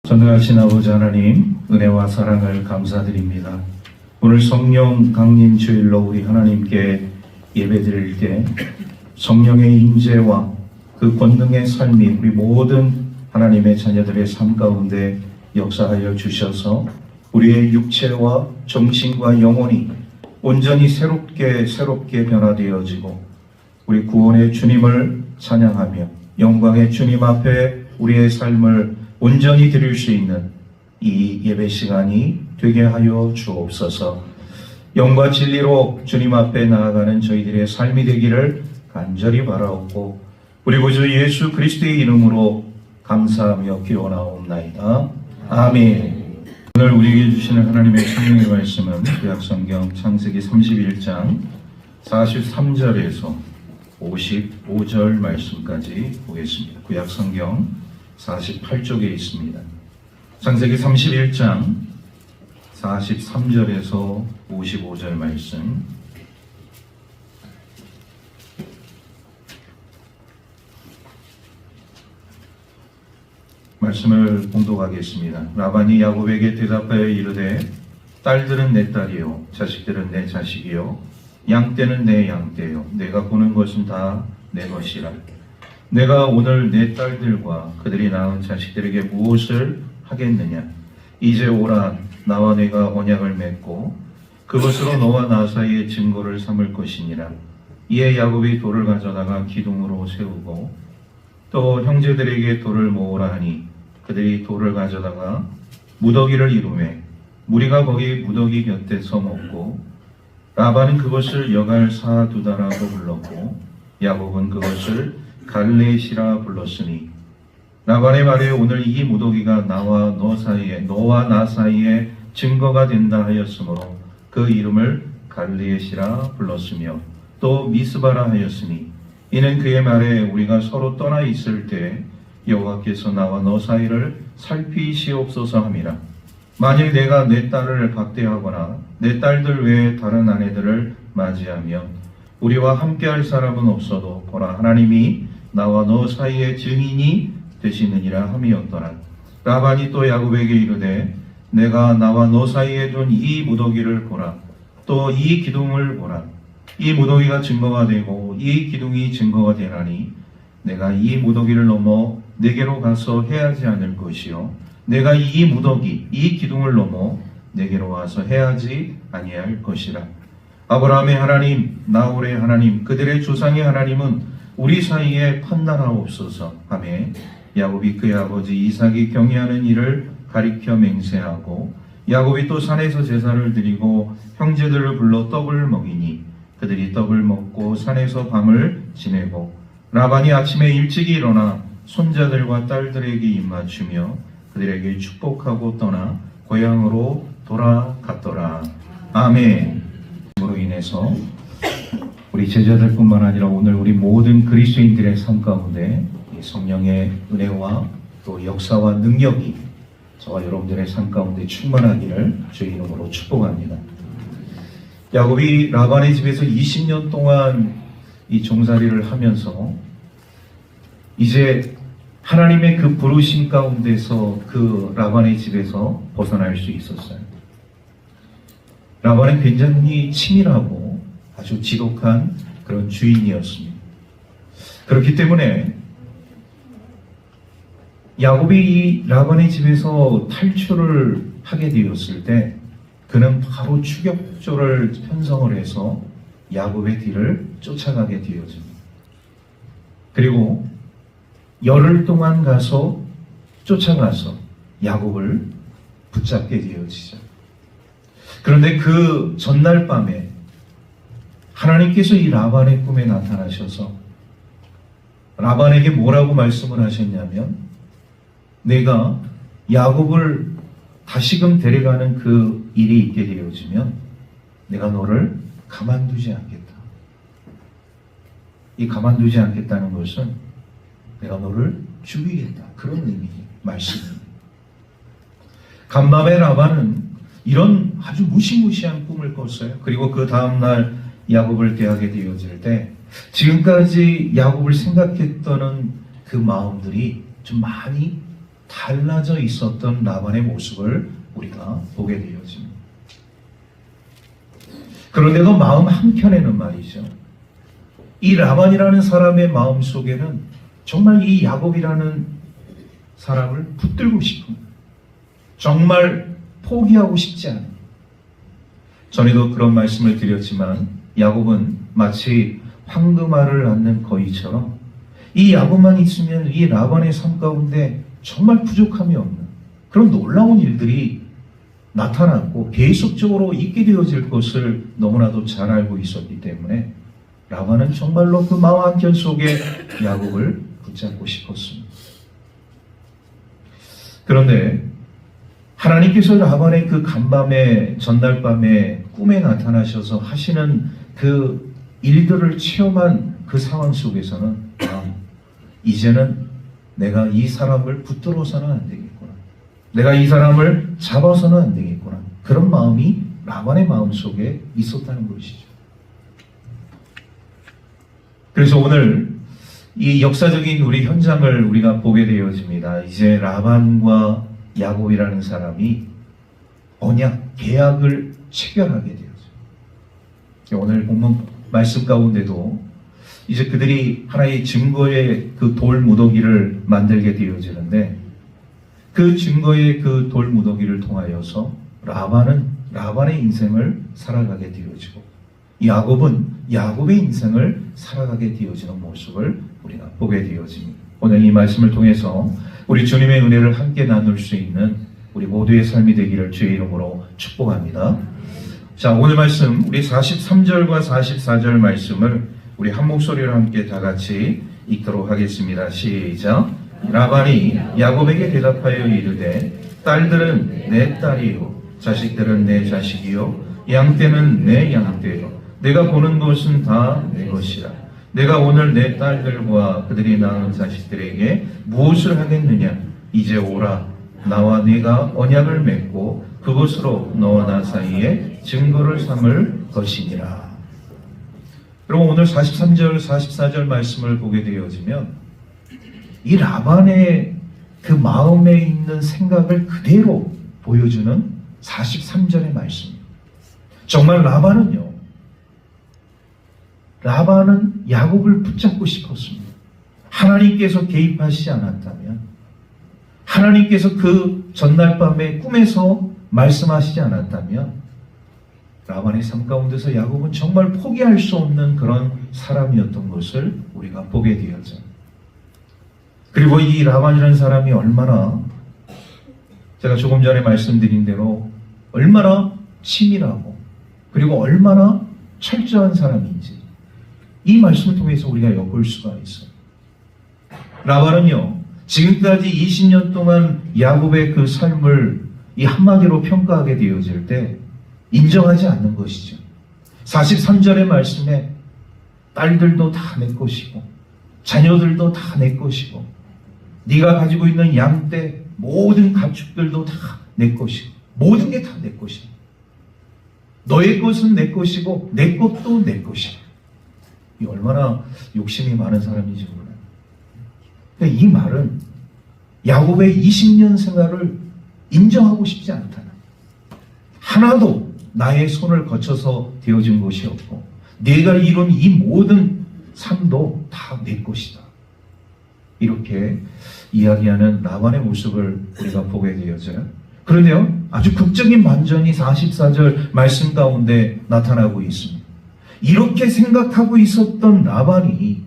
전능하신 아버지 하나님, 은혜와 사랑을 감사드립니다. 오늘 성령 강림 주일로 우리 하나님께 예배드릴 때 성령의 임재와 그 권능의 삶이 우리 모든 하나님의 자녀들의 삶 가운데 역사하여 주셔서 우리의 육체와 정신과 영혼이 온전히 새롭게 변화되어지고 우리 구원의 주님을 찬양하며 영광의 주님 앞에 우리의 삶을 온전히 드릴 수 있는 이 예배 시간이 되게 하여 주옵소서. 영과 진리로 주님 앞에 나아가는 저희들의 삶이 되기를 간절히 바라옵고 우리 구주 예수 그리스도의 이름으로 감사하며 기원하옵나이다. 아멘. 오늘 우리에게 주시는 하나님의 성령의 말씀은 구약성경 창세기 31장 43절에서 55절 말씀까지 보겠습니다. 구약성경 48쪽에 있습니다. 창세기 31장 43절에서 55절 말씀. 말씀을 봉독하겠습니다. 라반이 야곱에게 대답하여 이르되 딸들은 내 딸이요 자식들은 내 자식이요 양떼는 내 양떼요 내가 보는 것은 다 내 것이라. 내가 오늘 내 딸들과 그들이 낳은 자식들에게 무엇을 하겠느냐. 이제 오라, 나와 내가 언약을 맺고 그것으로 너와 나 사이의 증거를 삼을 것이니라. 이에 야곱이 돌을 가져다가 기둥으로 세우고 또 형제들에게 돌을 모으라 하니 그들이 돌을 가져다가 무더기를 이루매 무리가 거기 무더기 곁에 서먹고 라반은 그것을 여갈 사두다라고 불렀고 야곱은 그것을 갈레시라 불렀으니 라반의 말에 오늘 이 무더기가 나와 나 사이에 증거가 된다 하였으므로 그 이름을 갈레시라 불렀으며 또 미스바라 하였으니 이는 그의 말에 우리가 서로 떠나 있을 때 여호와께서 나와 너 사이를 살피시옵소서 함이라. 만일 내가 내 딸을 박대하거나 내 딸들 외에 다른 아내들을 맞이하면 우리와 함께할 사람은 없어도 보라, 하나님이 나와 너 사이의 증인이 되시느니라 함이었더라. 라반이 또 야곱에게 이르되 내가 나와 너 사이에 둔 이 무더기를 보라. 또 이 기둥을 보라. 이 무더기가 증거가 되고 이 기둥이 증거가 되나니 내가 이 무더기를 넘어 내게로 가서 해하지 않을 것이요 내가 이 무더기 이 기둥을 넘어 내게로 와서 해하지 아니할 것이라. 아브라함의 하나님 나홀의 하나님 그들의 조상의 하나님은 우리 사이에 판단하옵소서 하며 야곱이 그의 아버지 이삭이 경외하는 일을 가리켜 맹세하고 야곱이 또 산에서 제사를 드리고 형제들을 불러 떡을 먹이니 그들이 떡을 먹고 산에서 밤을 지내고 라반이 아침에 일찍이 일어나 손자들과 딸들에게 입맞추며 그들에게 축복하고 떠나 고향으로 돌아갔더라. 아멘. 으로 인해서 우리 제자들뿐만 아니라 오늘 우리 모든 그리스도인들의 삶 가운데 성령의 은혜와 또 역사와 능력이 저와 여러분들의 삶 가운데 충만하기를 주의 이름으로 축복합니다. 야곱이 라반의 집에서 20년 동안 이 종살이를 하면서 이제 하나님의 그 부르심 가운데서 그 라반의 집에서 벗어날 수 있었어요. 라반은 굉장히 치밀하고 아주 지독한 그런 주인이었습니다. 그렇기 때문에 야곱이 이 라반의 집에서 탈출을 하게 되었을 때 그는 바로 추격조를 편성을 해서 야곱의 뒤를 쫓아가게 되어집니다. 그리고 열흘 동안 쫓아가서 야곱을 붙잡게 되어지죠. 그런데 그 전날 밤에 하나님께서 이 라반의 꿈에 나타나셔서 라반에게 뭐라고 말씀을 하셨냐면 내가 야곱을 다시금 데려가는 그 일이 있게 되어지면 내가 너를 가만두지 않겠다. 이 가만두지 않겠다는 것은 내가 너를 죽이겠다. 그런 말씀입니다. 간밤에 라반은 이런 아주 무시무시한 꿈을 꿨어요. 그리고 그 다음날 야곱을 대하게 되어질 때 지금까지 야곱을 생각했던 그 마음들이 좀 많이 달라져 있었던 라반의 모습을 우리가 보게 되어집니다. 그런데도 마음 한켠에는 말이죠, 이 라반이라는 사람의 마음 속에는 정말 이 야곱이라는 사람을 붙들고 싶은, 정말 포기하고 싶지 않은, 전에도 그런 말씀을 드렸지만 야곱은 마치 황금알을 낳는 거위처럼 이 야곱만 있으면 이 라반의 삶 가운데 정말 부족함이 없는 그런 놀라운 일들이 나타났고 계속적으로 있게 되어질 것을 너무나도 잘 알고 있었기 때문에 라반은 정말로 그 마음 한켠 속에 야곱을 붙잡고 싶었습니다. 그런데 하나님께서 라반의 그 간밤에, 전날 밤에 꿈에 나타나셔서 하시는 그 일들을 체험한 그 상황 속에서는 이제는 내가 이 사람을 붙들어서는 안 되겠구나, 내가 이 사람을 잡아서는 안 되겠구나, 그런 마음이 라반의 마음 속에 있었다는 것이죠. 그래서 오늘 이 역사적인 우리 현장을 우리가 보게 되어집니다. 이제 라반과 야곱이라는 사람이 언약, 계약을 체결하게 되어져요. 오늘 본문 말씀 가운데도 이제 그들이 하나의 증거의 그 돌 무더기를 만들게 되어지는데, 그 증거의 그 돌 무더기를 통하여서 라반은 라반의 인생을 살아가게 되어지고 야곱은 야곱의 인생을 살아가게 되어지는 모습을 우리가 보게 되어집니다. 오늘 이 말씀을 통해서 우리 주님의 은혜를 함께 나눌 수 있는 우리 모두의 삶이 되기를 주의 이름으로 축복합니다. 자, 오늘 말씀 우리 43절과 44절 말씀을 우리 한 목소리로 함께 다 같이 읽도록 하겠습니다. 시작. 라반이 야곱에게 대답하여 이르되 딸들은 내 딸이요 자식들은 내 자식이요 양떼는 내 양떼요 내가 보는 것은 다 내 것이라. 내가 오늘 내 딸들과 그들이 낳은 자식들에게 무엇을 하겠느냐. 이제 오라. 나와 네가 언약을 맺고 그것으로 너와 나 사이에 증거를 삼을 것이니라. 여러분, 오늘 43절 44절 말씀을 보게 되어지면 이 라반의 그 마음에 있는 생각을 그대로 보여주는 43절의 말씀입니다. 정말 라반은 야곱을 붙잡고 싶었습니다. 하나님께서 개입하시지 않았다면, 하나님께서 그 전날 밤에 꿈에서 말씀하시지 않았다면 라반의 삶 가운데서 야곱은 정말 포기할 수 없는 그런 사람이었던 것을 우리가 보게 되었죠. 그리고 이 라반이라는 사람이 얼마나, 제가 조금 전에 말씀드린 대로 얼마나 치밀하고 그리고 얼마나 철저한 사람인지 이 말씀을 통해서 우리가 엿볼 수가 있어요. 라반은요, 지금까지 20년 동안 야곱의 그 삶을 이 한마디로 평가하게 되어질 때 인정하지 않는 것이죠. 43절의 말씀에 딸들도 다 내 것이고 자녀들도 다 내 것이고 네가 가지고 있는 양떼 모든 가축들도 다 내 것이고 모든 게 다 내 것이고 너의 것은 내 것이고 내 것도 내 것이고. 이 얼마나 욕심이 많은 사람인지 몰라요. 그러니까 이 말은 야곱의 20년 생활을 인정하고 싶지 않다는, 하나도 나의 손을 거쳐서 되어진 것이 없고 내가 이룬 이 모든 삶도 다 내 것이다, 이렇게 이야기하는 라반의 모습을 우리가 보게 되어져요. 그런데요, 아주 극적인 반전이 44절 말씀 가운데 나타나고 있습니다. 이렇게 생각하고 있었던 라반이,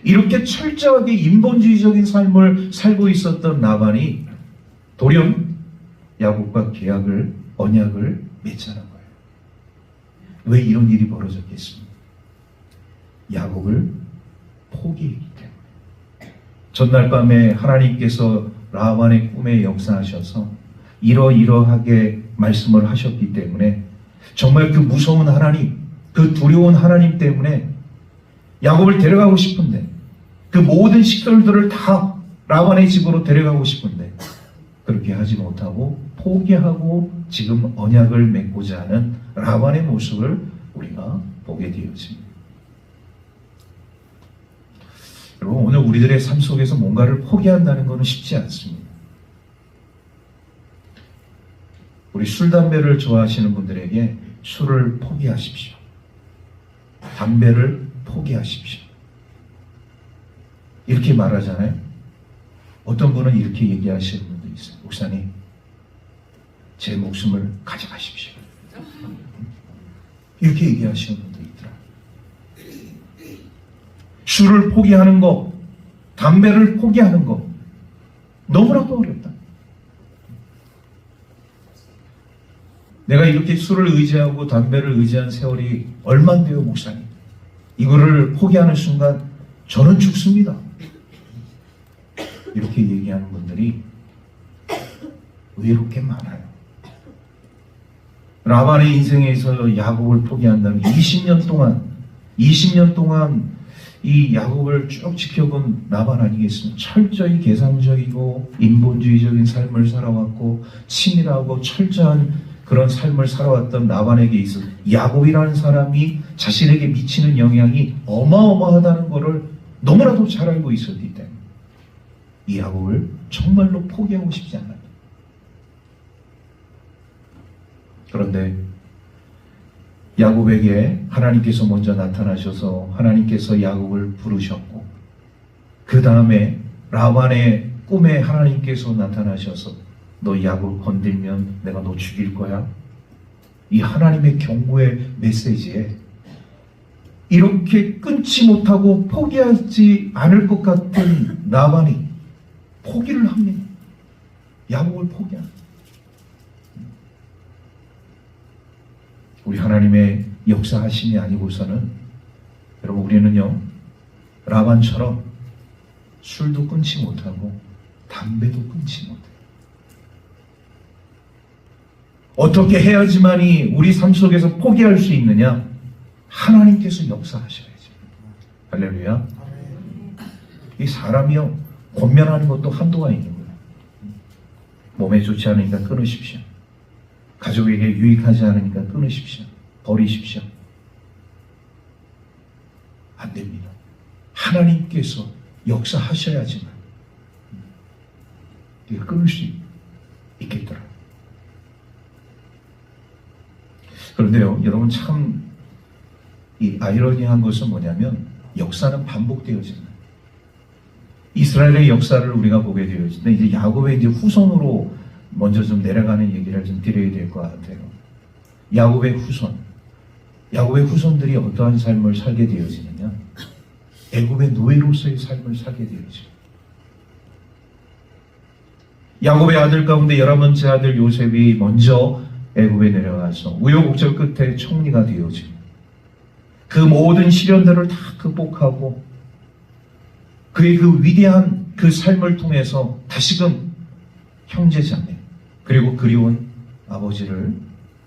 이렇게 철저하게 인본주의적인 삶을 살고 있었던 라반이 돌연 야곱과 계약을, 언약을 맺자는 거예요. 왜 이런 일이 벌어졌겠습니까? 야곱을 포기했기 때문에. 전날 밤에 하나님께서 라반의 꿈에 역사하셔서 이러이러하게 말씀을 하셨기 때문에 정말 그 무서운 하나님, 그 두려운 하나님 때문에 야곱을 데려가고 싶은데, 그 모든 식솔들을 다 라반의 집으로 데려가고 싶은데 그렇게 하지 못하고 포기하고 지금 언약을 맺고자 하는 라반의 모습을 우리가 보게 되었습니다. 여러분, 오늘 우리들의 삶 속에서 뭔가를 포기한다는 것은 쉽지 않습니다. 우리 술, 담배를 좋아하시는 분들에게 술을 포기하십시오. 담배를 포기하십시오. 이렇게 말하잖아요. 어떤 분은 이렇게 얘기하시는 분도 있어요. 목사님, 제 목숨을 가져가십시오. 이렇게 얘기하시는 분도 있더라고요. 술을 포기하는 거, 담배를 포기하는 거 너무나도 어렵다. 내가 이렇게 술을 의지하고 담배를 의지한 세월이 얼만데요, 목사님? 이거를 포기하는 순간 저는 죽습니다. 이렇게 얘기하는 분들이 의외롭게 많아요. 라반의 인생에서 야곱을 포기한다면 20년 동안 이 야곱을 쭉 지켜본 라반 아니겠습니까? 철저히 계산적이고 인본주의적인 삶을 살아왔고 치밀하고 철저한 그런 삶을 살아왔던 라반에게 있어 야곱이라는 사람이 자신에게 미치는 영향이 어마어마하다는 것을 너무나도 잘 알고 있었기 때문에 이 야곱을 정말로 포기하고 싶지 않아요. 그런데 야곱에게 하나님께서 먼저 나타나셔서 하나님께서 야곱을 부르셨고 그 다음에 라반의 꿈에 하나님께서 나타나셔서 너 야곱 건들면 내가 너 죽일 거야. 이 하나님의 경고의 메시지에 이렇게 끊지 못하고 포기하지 않을 것 같은 라반이 포기를 합니다. 야곱을 포기합니다. 우리 하나님의 역사하심이 아니고서는 여러분 우리는요 라반처럼 술도 끊지 못하고 담배도 끊지 못해요. 어떻게 해야지만이 우리 삶 속에서 포기할 수 있느냐? 하나님께서 역사하셔야지. 할렐루야. 이 사람이요 권면하는 것도 한도가 있는 거예요. 몸에 좋지 않으니까 끊으십시오. 가족에게 유익하지 않으니까 끊으십시오. 버리십시오. 안 됩니다. 하나님께서 역사하셔야지만 이걸 끊을 수 있겠더라. 그런데요, 여러분 참 이 아이러니한 것은 뭐냐면 역사는 반복되어진다. 이스라엘의 역사를 우리가 보게 되어진다. 이제 야곱의 이제 후손으로 먼저 좀 내려가는 얘기를 좀 드려야 될 것 같아요. 야곱의 후손들이 어떠한 삶을 살게 되어지느냐? 애굽의 노예로서의 삶을 살게 되어지죠. 야곱의 아들 가운데 11번째 아들 요셉이 먼저 애굽에 내려가서 우여곡절 끝에 총리가 되어지고 그 모든 시련들을 다 극복하고 그의 그 위대한 그 삶을 통해서 다시금 형제자매 그리고 그리운 아버지를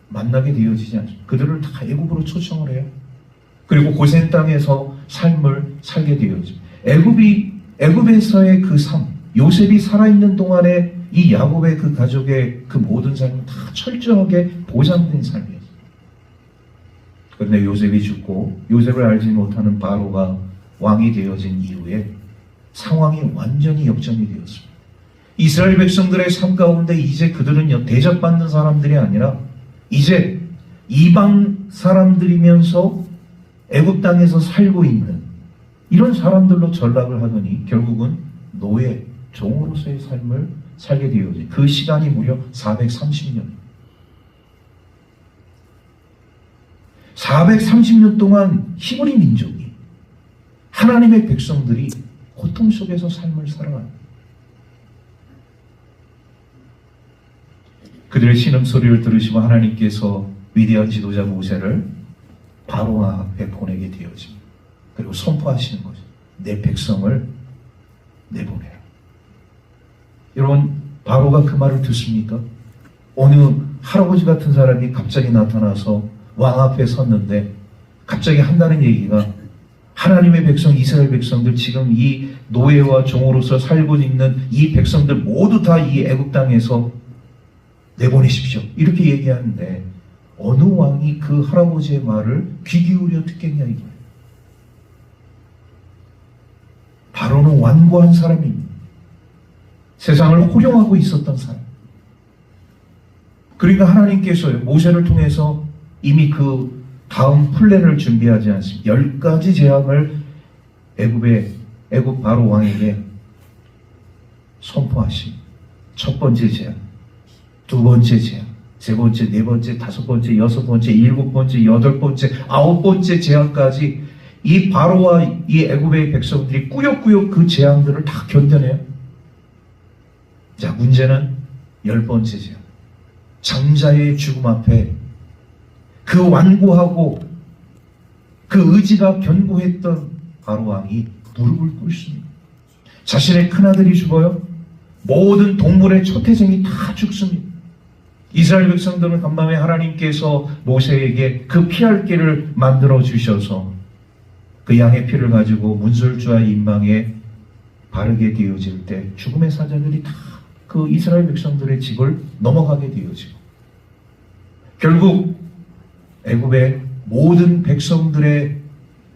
만나게 되어지지 않습니까? 그들을 다 애굽으로 초청을 해요. 그리고 고센 땅에서 삶을 살게 되어지죠. 애굽에서의 그 삶, 요셉이 살아있는 동안에 이 야곱의 그 가족의 그 모든 삶은 다 철저하게 보장된 삶이었어요. 그런데 요셉이 죽고 요셉을 알지 못하는 바로가 왕이 되어진 이후에 상황이 완전히 역전이 되었습니다. 이스라엘 백성들의 삶 가운데 이제 그들은 대접받는 사람들이 아니라 이제 이방 사람들이면서 애굽 땅에서 살고 있는 이런 사람들로 전락을 하더니 결국은 노예, 종으로서의 삶을 살게 되어지. 그 시간이 무려 430년. 430년 동안 히브리 민족이 하나님의 백성들이 고통 속에서 삶을 살아가는 그들의 신음소리를 들으시고 하나님께서 위대한 지도자 모세를 바로 앞에 보내게 되어집니다. 그리고 선포하시는 거죠. 내 백성을 내보내라. 여러분 바로가 그 말을 듣습니까? 어느 할아버지 같은 사람이 갑자기 나타나서 왕 앞에 섰는데 갑자기 한다는 얘기가 하나님의 백성 이스라엘 백성들 지금 이 노예와 종으로서 살고 있는 이 백성들 모두 다 이 애굽 땅에서 내보내십시오. 이렇게 얘기하는데 어느 왕이 그 할아버지의 말을 귀 기울여 듣겠냐 이거예요. 바로는 완고한 사람입니다. 세상을 호령하고 있었던 사람. 그러니까 하나님께서 모세를 통해서 이미 그 다음 플랜을 준비하지 않습니다. 10가지 재앙을 애굽 바로 왕에게 선포하시. 첫 번째 재앙, 두 번째 재앙, 세 번째, 네 번째, 다섯 번째, 여섯 번째, 일곱 번째, 여덟 번째, 아홉 번째 재앙까지 이 바로와 이 애굽의 백성들이 꾸역꾸역 그 재앙들을 다 견뎌내요. 자, 문제는 10번째 재앙. 장자의 죽음 앞에 그 완고하고 그 의지가 견고했던 바로 왕이 무릎을 꿇습니다. 자신의 큰아들이 죽어요. 모든 동물의 초태생이 다 죽습니다. 이스라엘 백성들은 간밤에 하나님께서 모세에게 그 피할 길을 만들어 주셔서 그 양의 피를 가지고 문설주와 인방에 바르게 되어질 때 죽음의 사자들이 다 그 이스라엘 백성들의 집을 넘어가게 되어지고 결국 애굽의 모든 백성들의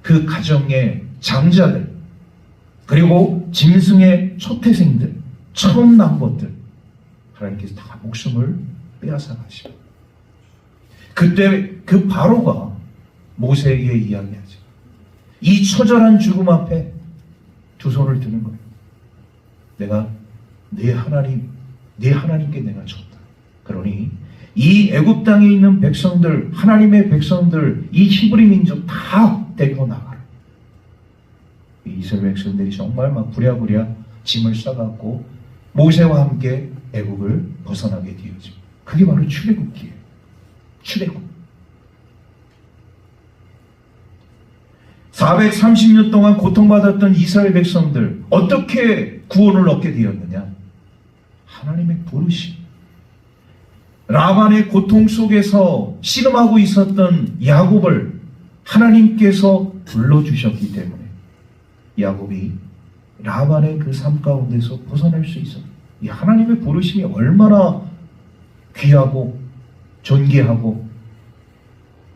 그 가정의 장자들 그리고 짐승의 초태생들 처음 난 것들 하나님께서 다 목숨을 빼앗아 가시고 그때 그 바로가 모세에게 이야기하죠. 이 처절한 죽음 앞에 두 손을 드는 거예요. 내가 네 하나님께 내가 졌다. 그러니 이 애굽 땅에 있는 백성들, 하나님의 백성들, 이 히브리 민족 다 데리고 나가라. 이스라엘 백성들이 정말 막 부랴부랴 짐을 싸갖고 모세와 함께 애굽을 벗어나게 되어집니다. 그게 바로 출애굽기예요. 출애굽. 430년 동안 고통받았던 이스라엘 백성들 어떻게 구원을 얻게 되었느냐? 하나님의 부르심. 라반의 고통 속에서 씨름하고 있었던 야곱을 하나님께서 불러주셨기 때문에 야곱이 라반의 그 삶 가운데서 벗어날 수 있었어요. 이 하나님의 부르심이 얼마나 귀하고 존귀하고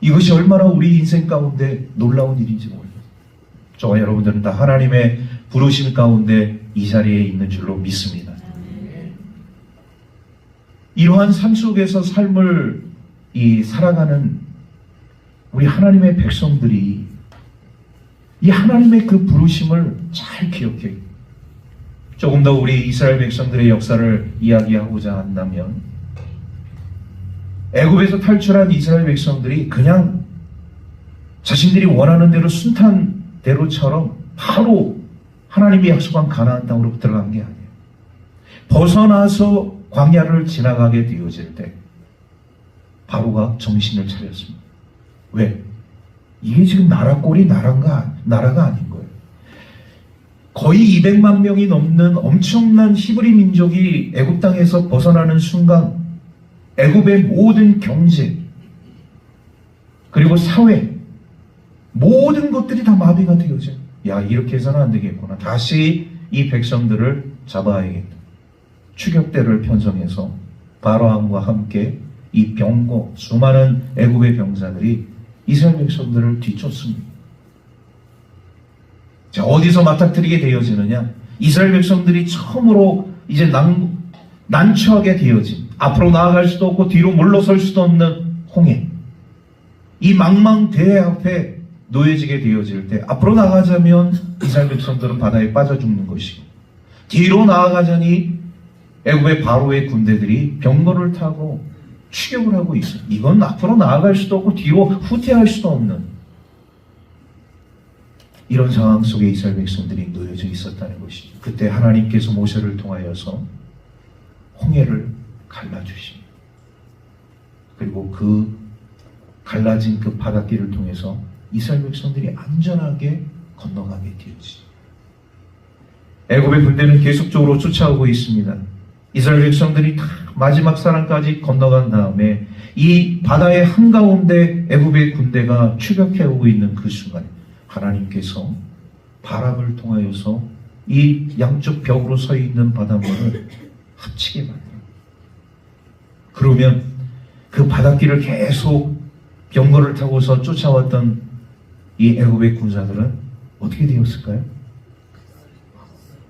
이것이 얼마나 우리 인생 가운데 놀라운 일인지 몰라요. 저와 여러분들은 다 하나님의 부르심 가운데 이 자리에 있는 줄로 믿습니다. 이러한 삶 속에서 삶을 살아가는 우리 하나님의 백성들이 이 하나님의 그 부르심을 잘 기억해요. 조금 더 우리 이스라엘 백성들의 역사를 이야기하고자 한다면 애굽에서 탈출한 이스라엘 백성들이 그냥 자신들이 원하는 대로 순탄대로처럼 바로 하나님이 약속한 가나안 땅으로 들어간 게 아니에요. 벗어나서 광야를 지나가게 되어질 때 바로가 정신을 차렸습니다. 왜? 이게 지금 나라 꼴이 나라가 아닌 거예요. 거의 200만 명이 넘는 엄청난 히브리 민족이 애굽 땅에서 벗어나는 순간 애굽의 모든 경제 그리고 사회 모든 것들이 다 마비가 되어져요. 야, 이렇게 해서는 안 되겠구나. 다시 이 백성들을 잡아야겠다. 추격대를 편성해서 바로왕과 함께 이 병거 수많은 애굽의 병사들이 이스라엘 백성들을 뒤쫓습니다. 자, 어디서 맞닥뜨리게 되어지느냐? 이스라엘 백성들이 처음으로 이제 난처하게 되어진 앞으로 나아갈 수도 없고 뒤로 물러설 수도 없는 홍해. 이 망망대해 앞에 놓여지게 되어질 때 앞으로 나가자면 이스라엘 백성들은 바다에 빠져 죽는 것이고 뒤로 나아가자니 애굽의 바로의 군대들이 병거를 타고 추격을 하고 있어요. 이건 앞으로 나아갈 수도 없고 뒤로 후퇴할 수도 없는 이런 상황 속에 이스라엘 백성들이 놓여져 있었다는 것이죠. 그때 하나님께서 모세를 통하여서 홍해를 갈라주십니다. 그리고 그 갈라진 그 바닷길을 통해서 이스라엘 백성들이 안전하게 건너가게 되었지. 애굽의 군대는 계속적으로 쫓아오고 있습니다. 이스라엘 백성들이 다 마지막 사람까지 건너간 다음에 이 바다의 한가운데 애굽의 군대가 추격해오고 있는 그 순간에 하나님께서 바람을 통하여서 이 양쪽 벽으로 서 있는 바닷물을 합치게 만들어요. 그러면 그 바닷길을 계속 병거를 타고서 쫓아왔던 이 애굽의 군사들은 어떻게 되었을까요?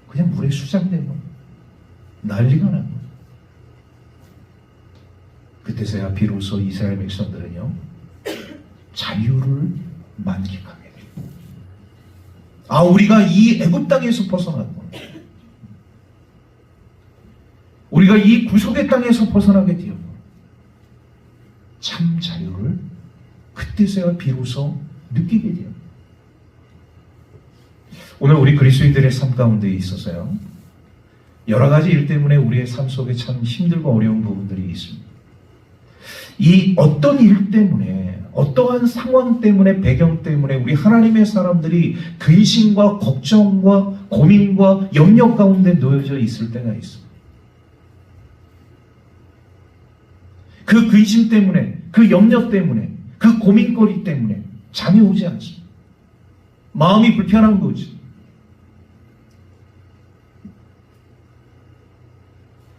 그냥 물에 수장되고 난리가 난 거예요. 그때서야 비로소 이스라엘 백성들은요, 자유를 만끽하게 돼요. 아, 우리가 이 애굽 땅에서 벗어났구나. 우리가 이 구속의 땅에서 벗어나게 되었구나. 참 자유를 그때서야 비로소 느끼게 돼요. 오늘 우리 그리스도인들의 삶 가운데 있어서요, 여러 가지 일 때문에 우리의 삶 속에 참 힘들고 어려운 부분들이 있습니다. 이 어떤 일 때문에, 어떠한 상황 때문에, 배경 때문에 우리 하나님의 사람들이 근심과 걱정과 고민과 염려 가운데 놓여져 있을 때가 있어요. 그 근심 때문에, 그 염려 때문에, 그 고민거리 때문에 잠이 오지 않습니다. 마음이 불편한 거지.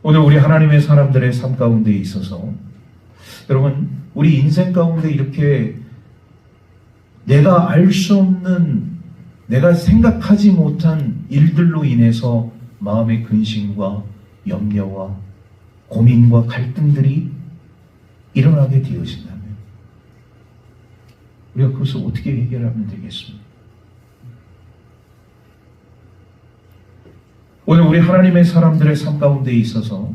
오늘 우리 하나님의 사람들의 삶 가운데 있어서 여러분, 우리 인생 가운데 이렇게 내가 알 수 없는, 내가 생각하지 못한 일들로 인해서 마음의 근심과 염려와 고민과 갈등들이 일어나게 되어진다면 우리가 그것을 어떻게 해결하면 되겠습니까? 오늘 우리 하나님의 사람들의 삶 가운데 있어서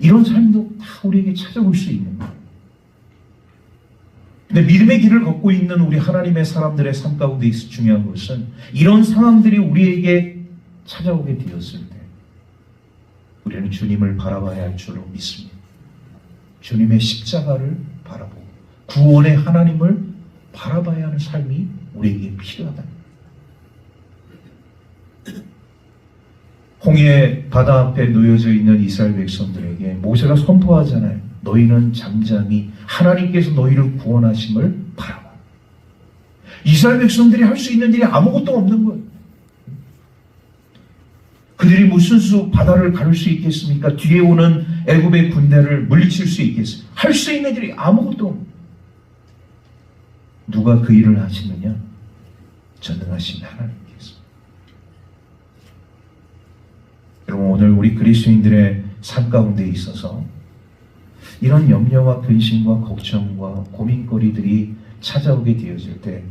이런 삶도 다 우리에게 찾아올 수 있는 거예요. 근데 믿음의 길을 걷고 있는 우리 하나님의 사람들의 삶 가운데 있어 중요한 것은 이런 상황들이 우리에게 찾아오게 되었을 때 우리는 주님을 바라봐야 할 줄로 믿습니다. 주님의 십자가를 바라보고 구원의 하나님을 바라봐야 하는 삶이 우리에게 필요하다. 홍해 바다 앞에 놓여져 있는 이스라엘 백성들에게 모세가 선포하잖아요. 너희는 잠잠히 하나님께서 너희를 구원하심을 바라봐. 이스라엘 백성들이 할 수 있는 일이 아무것도 없는 거예요. 그들이 무슨 수 바다를 가를 수 있겠습니까? 뒤에 오는 애굽의 군대를 물리칠 수 있겠습니까? 할 수 있는 일이 아무것도 없는 거예요. 누가 그 일을 하시느냐? 전능하신 하나님께서. 여러분, 오늘 우리 그리스도인들의 삶 가운데 있어서 이런 염려와 근심과 걱정과 고민거리들이 찾아오게 되어질 때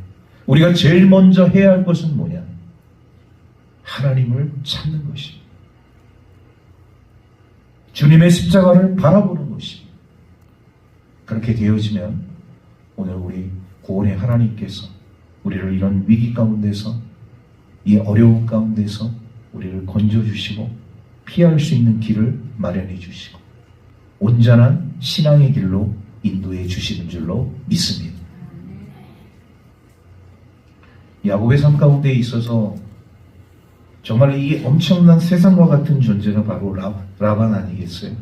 우리가 제일 먼저 해야 할 것은 뭐냐? 하나님을 찾는 것입니다. 주님의 십자가를 바라보는 것입니다. 그렇게 되어지면 오늘 우리 구원의 하나님께서 우리를 이런 위기 가운데서, 이 어려움 가운데서 우리를 건져주시고 피할 수 있는 길을 마련해 주시고 온전한 신앙의 길로 인도해 주시는 줄로 믿습니다. 야곱의 삶 가운데 있어서 정말 이 엄청난 세상과 같은 존재가 바로 라반 아니겠어요?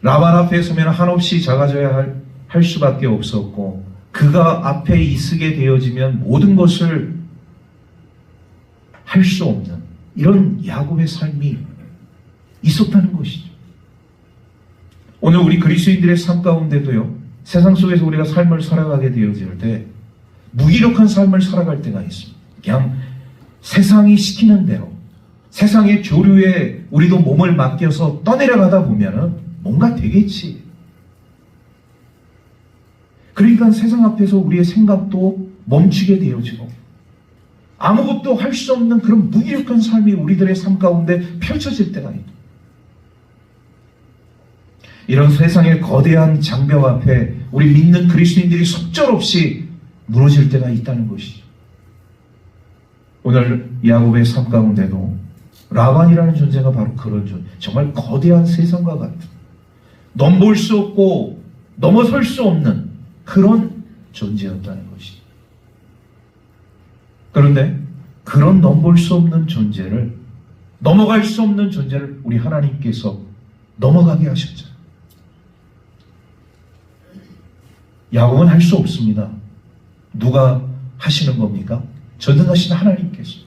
라반 앞에 서면 한없이 작아져야 할 수밖에 없었고 그가 앞에 있게 되어지면 모든 것을 할 수 없는 이런 야곱의 삶이 있었다는 것이죠. 오늘 우리 그리스도인들의 삶 가운데도요, 세상 속에서 우리가 삶을 살아가게 되어질 때 무기력한 삶을 살아갈 때가 있습니다. 그냥 세상이 시키는 대로 세상의 조류에 우리도 몸을 맡겨서 떠내려가다 보면은 뭔가 되겠지. 그러니까 세상 앞에서 우리의 생각도 멈추게 되어지고 아무것도 할 수 없는 그런 무기력한 삶이 우리들의 삶 가운데 펼쳐질 때가 있다. 이런 세상의 거대한 장벽 앞에 우리 믿는 그리스도인들이 속절없이 무너질 때가 있다는 것이죠. 오늘 야곱의 삶 가운데도 라반이라는 존재가 바로 그런 존재, 정말 거대한 세상과 같은, 넘볼 수 없고 넘어설 수 없는 그런 존재였다는 것이죠. 그런데 그런 넘볼 수 없는 존재를, 넘어갈 수 없는 존재를 우리 하나님께서 넘어가게 하셨잖아요. 야곱은 할 수 없습니다. 누가 하시는 겁니까? 전능하신 하나님께서.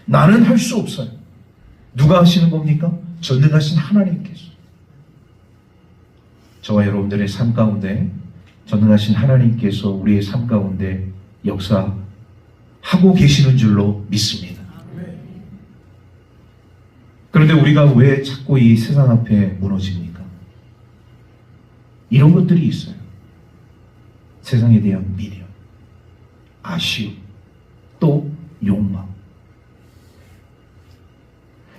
나는 할 수 없어요. 누가 하시는 겁니까? 전능하신 하나님께서. 저와 여러분들의 삶 가운데 전능하신 하나님께서 우리의 삶 가운데 역사하고 계시는 줄로 믿습니다. 그런데 우리가 왜 자꾸 이 세상 앞에 무너집니까? 이런 것들이 있어요. 세상에 대한 미련, 아쉬움, 또 욕망.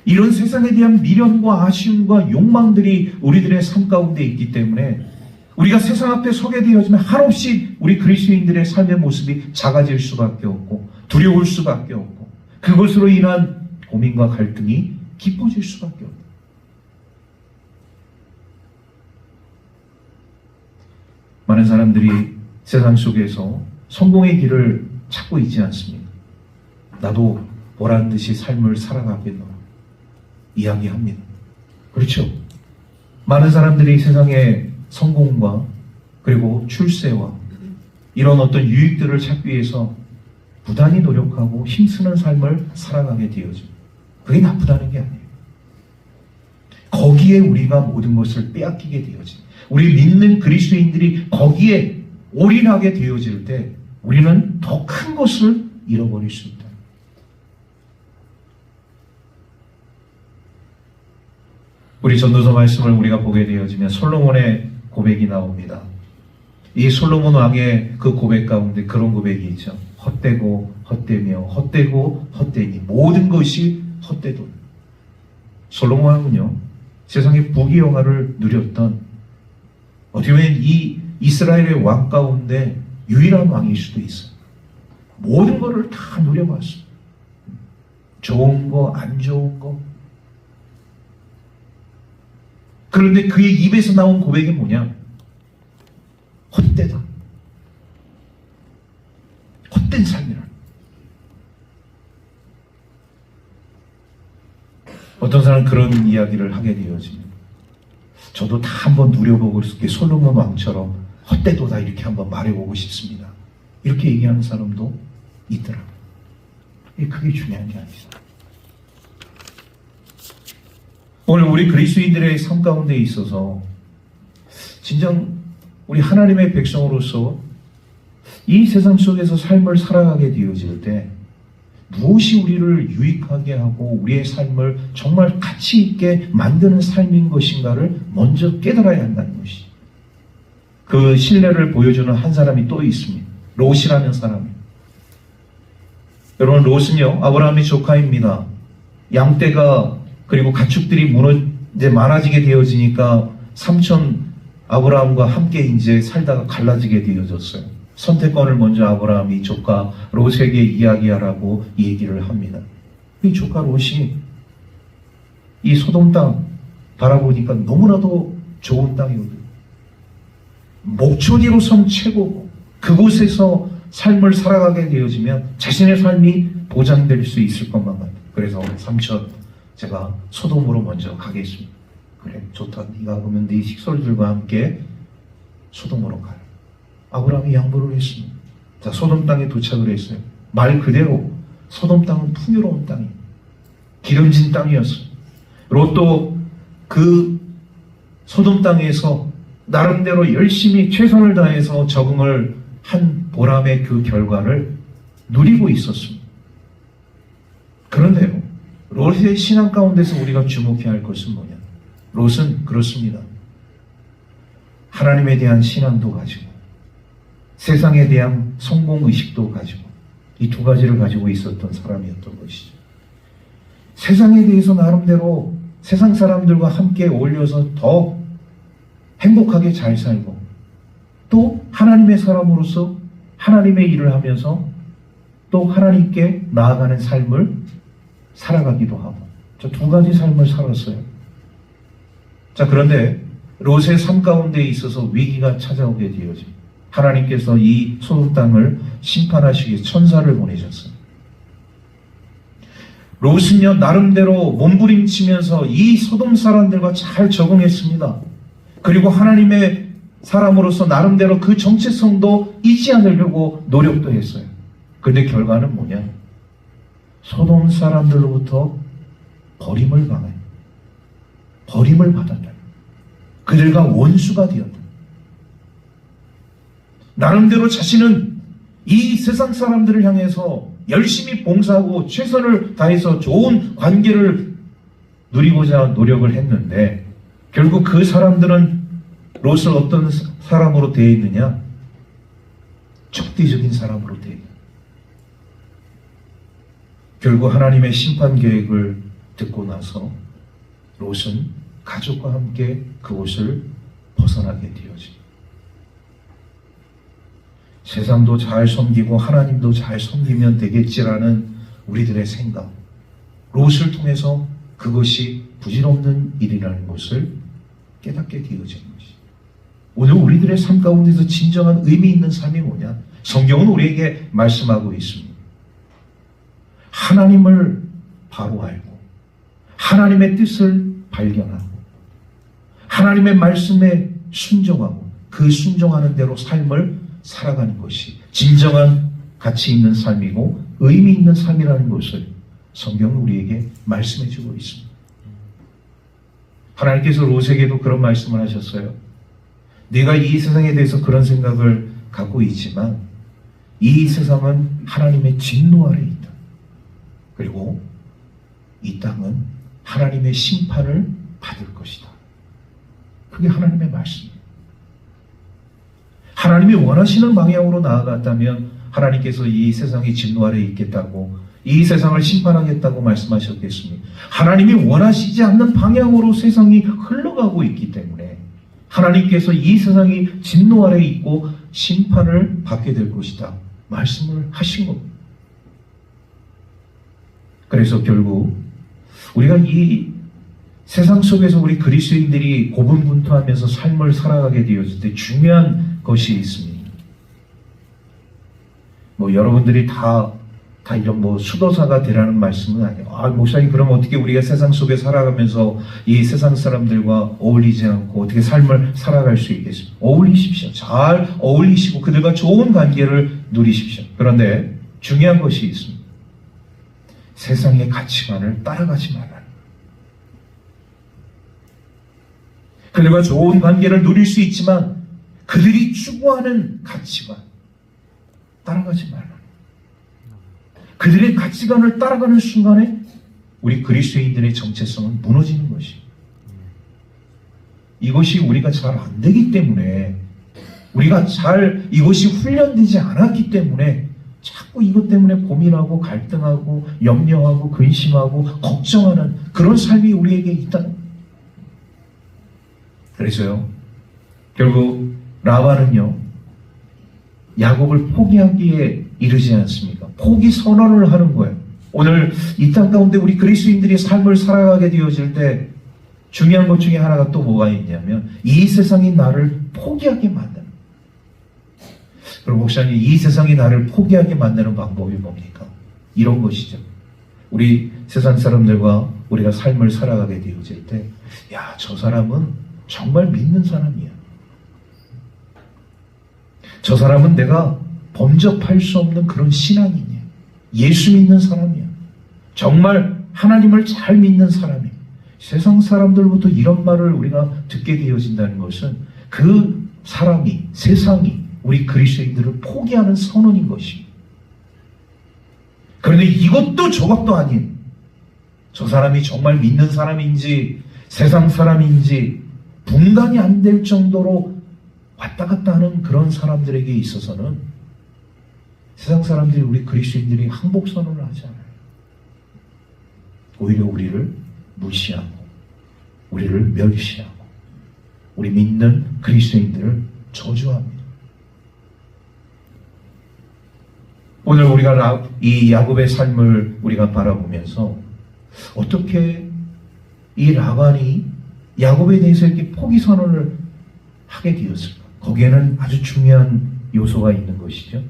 이런 세상에 대한 미련과 아쉬움과 욕망들이 우리들의 삶 가운데 있기 때문에 우리가 세상 앞에 서게 되어지면 한없이 우리 그리스도인들의 삶의 모습이 작아질 수밖에 없고 두려울 수밖에 없고 그것으로 인한 고민과 갈등이 깊어질 수밖에 없다. 많은 사람들이 세상 속에서 성공의 길을 찾고 있지 않습니까? 나도 보란 듯이 삶을 살아가겠노라 이야기합니다. 그렇죠? 많은 사람들이 세상에 성공과 그리고 출세와 이런 어떤 유익들을 찾기 위해서 부단히 노력하고 힘쓰는 삶을 살아가게 되어져. 그게 나쁘다는 게 아니에요. 거기에 우리가 모든 것을 빼앗기게 되어져. 우리 믿는 그리스도인들이 거기에 올인하게 되어질 때 우리는 더 큰 것을 잃어버릴 수 있다. 우리 전도서 말씀을 우리가 보게 되어지면 솔로몬의 고백이 나옵니다. 이 솔로몬 왕의 그 고백 가운데 그런 고백이 있죠. 헛되고 헛되며 헛되고 헛되니 모든 것이 헛되도. 솔로몬 왕은요 세상의 부귀영화를 누렸던 어떻게 보면 이 이스라엘의 왕 가운데 유일한 왕일 수도 있어요. 모든 것을 다 누려봤어요. 좋은 거, 안 좋은 거. 그런데 그의 입에서 나온 고백이 뭐냐? 헛되다. 헛된 삶이라. 어떤 사람은 그런 이야기를 하게 되어지면 저도 다 한번 누려보고 싶게 솔로몬 왕처럼 헛되도다 이렇게 한번 말해보고 싶습니다. 이렇게 얘기하는 사람도 있더라고요. 그게 중요한 게 아니다. 오늘 우리 그리스도인들의 삶 가운데 있어서 진정 우리 하나님의 백성으로서 이 세상 속에서 삶을 살아가게 되어질 때 무엇이 우리를 유익하게 하고 우리의 삶을 정말 가치 있게 만드는 삶인 것인가를 먼저 깨달아야 한다는 것이. 그 신뢰를 보여주는 한 사람이 또 있습니다. 롯이라는 사람이. 여러분 롯은요 아브라함의 조카입니다. 양떼가 그리고 가축들이 이제 많아지게 되어지니까 삼촌 아브라함과 함께 이제 살다가 갈라지게 되어졌어요. 선택권을 먼저 아브라함이 조카 롯에게 이야기하라고 얘기를 합니다. 이 조카 롯이 이 소돔 땅 바라보니까 너무나도 좋은 땅이거든요. 목초지로선 최고고 그곳에서 삶을 살아가게 되어지면 자신의 삶이 보장될 수 있을 것만 같아요. 그래서 삼촌 제가 소돔으로 먼저 가겠습니다. 그래 좋다. 네가 그러면 네 식솔들과 함께 소돔으로 가요. 아브라함이 양보를 했습니다. 자 소돔 땅에 도착을 했어요. 말 그대로 소돔 땅은 풍요로운 땅이에요. 기름진 땅이었어요. 롯도 그 소돔 땅에서 나름대로 열심히 최선을 다해서 적응을 한 보람의 그 결과를 누리고 있었습니다. 그런데요 롯의 신앙 가운데서 우리가 주목해야 할 것은 뭐냐? 롯은 그렇습니다. 하나님에 대한 신앙도 가지고 세상에 대한 성공의식도 가지고 이 두 가지를 가지고 있었던 사람이었던 것이죠. 세상에 대해서 나름대로 세상 사람들과 함께 어울려서 더 행복하게 잘 살고 또 하나님의 사람으로서 하나님의 일을 하면서 또 하나님께 나아가는 삶을 살아가기도 하고 저 두 가지 삶을 살았어요. 자 그런데 롯의 삶 가운데 있어서 위기가 찾아오게 되어집니다. 하나님께서 이 소돔 땅을 심판하시기 위해 천사를 보내셨어요. 롯은요 나름대로 몸부림치면서 이 소돔 사람들과 잘 적응했습니다. 그리고 하나님의 사람으로서 나름대로 그 정체성도 잊지 않으려고 노력도 했어요. 그런데 결과는 뭐냐? 소돔 사람들로부터 버림을 당해. 버림을 받았다. 그들과 원수가 되었다. 나름대로 자신은 이 세상 사람들을 향해서 열심히 봉사하고 최선을 다해서 좋은 관계를 누리고자 노력을 했는데 결국 그 사람들은 롯을 어떤 사람으로 되어 있느냐? 적대적인 사람으로 되어 있다. 결국 하나님의 심판 계획을 듣고 나서 롯은 가족과 함께 그곳을 벗어나게 되어집니다. 세상도 잘 섬기고 하나님도 잘 섬기면 되겠지라는 우리들의 생각, 롯을 통해서 그것이 부질없는 일이라는 것을 깨닫게 되어지는 것입니다. 오늘 우리들의 삶 가운데서 진정한 의미 있는 삶이 뭐냐? 성경은 우리에게 말씀하고 있습니다. 하나님을 바로 알고 하나님의 뜻을 발견하고 하나님의 말씀에 순종하고 그 순종하는 대로 삶을 살아가는 것이 진정한 가치 있는 삶이고 의미 있는 삶이라는 것을 성경은 우리에게 말씀해 주고 있습니다. 하나님께서 롯에게도 그런 말씀을 하셨어요. 네가 이 세상에 대해서 그런 생각을 갖고 있지만 이 세상은 하나님의 진노 아래 있다. 그리고 이 땅은 하나님의 심판을 받을 것이다. 그게 하나님의 말씀입니다. 하나님이 원하시는 방향으로 나아갔다면 하나님께서 이 세상이 진노 아래 있겠다고 이 세상을 심판하겠다고 말씀하셨겠습니다. 하나님이 원하시지 않는 방향으로 세상이 흘러가고 있기 때문에 하나님께서 이 세상이 진노 아래 있고 심판을 받게 될 것이다 말씀을 하신 겁니다. 그래서 결국 우리가 이 세상 속에서 우리 그리스도인들이 고분분투하면서 삶을 살아가게 되어질 때 중요한 것이 있습니다. 여러분들이 다 이런 수도사가 되라는 말씀은 아니에요. 목사님, 그럼 어떻게 우리가 세상 속에 살아가면서 이 세상 사람들과 어울리지 않고 어떻게 삶을 살아갈 수 있겠습니까? 어울리십시오. 잘 어울리시고 그들과 좋은 관계를 누리십시오. 그런데 중요한 것이 있습니다. 세상의 가치관을 따라가지 말라는 거예요. 그들과 좋은 관계를 누릴 수 있지만 그들이 추구하는 가치관 따라가지 말라는 거예요. 그들의 가치관을 따라가는 순간에 우리 그리스도인들의 정체성은 무너지는 것이에요. 이것이 우리가 잘 안 되기 때문에 우리가 이것이 훈련되지 않았기 때문에 자꾸 이것 때문에 고민하고 갈등하고 염려하고 근심하고 걱정하는 그런 삶이 우리에게 있다. 그래서요, 결국 라반은요 야곱을 포기하기에 이르지 않습니까? 포기 선언을 하는 거예요. 오늘 이 땅 가운데 우리 그리스도인들이 삶을 살아가게 되어질 때 중요한 것 중에 하나가 또 뭐가 있냐면 이 세상이 나를 포기하게 만드는, 그럼 목사님, 이 세상이 나를 포기하게 만드는 방법이 뭡니까? 이런 것이죠. 우리 세상 사람들과 우리가 삶을 살아가게 되어질 때, 야, 저 사람은 정말 믿는 사람이야. 저 사람은 내가 범접할 수 없는 그런 신앙이냐. 예수 믿는 사람이야. 정말 하나님을 잘 믿는 사람이야. 세상 사람들부터 이런 말을 우리가 듣게 되어진다는 것은 그 사람이, 세상이 우리 그리스도인들을 포기하는 선언인 것입니다. 그런데 이것도 저것도 아닌, 저 사람이 정말 믿는 사람인지 세상 사람인지 분간이 안 될 정도로 왔다 갔다 하는 그런 사람들에게 있어서는 세상 사람들이 우리 그리스도인들이 항복 선언을 하지 않아요. 오히려 우리를 무시하고 우리를 멸시하고 우리 믿는 그리스도인들을 저주합니다. 오늘 우리가 이 야곱의 삶을 우리가 바라보면서 어떻게 이 라반이 야곱에 대해서 이렇게 포기 선언을 하게 되었을까? 거기에는 아주 중요한 요소가 있는 것이죠.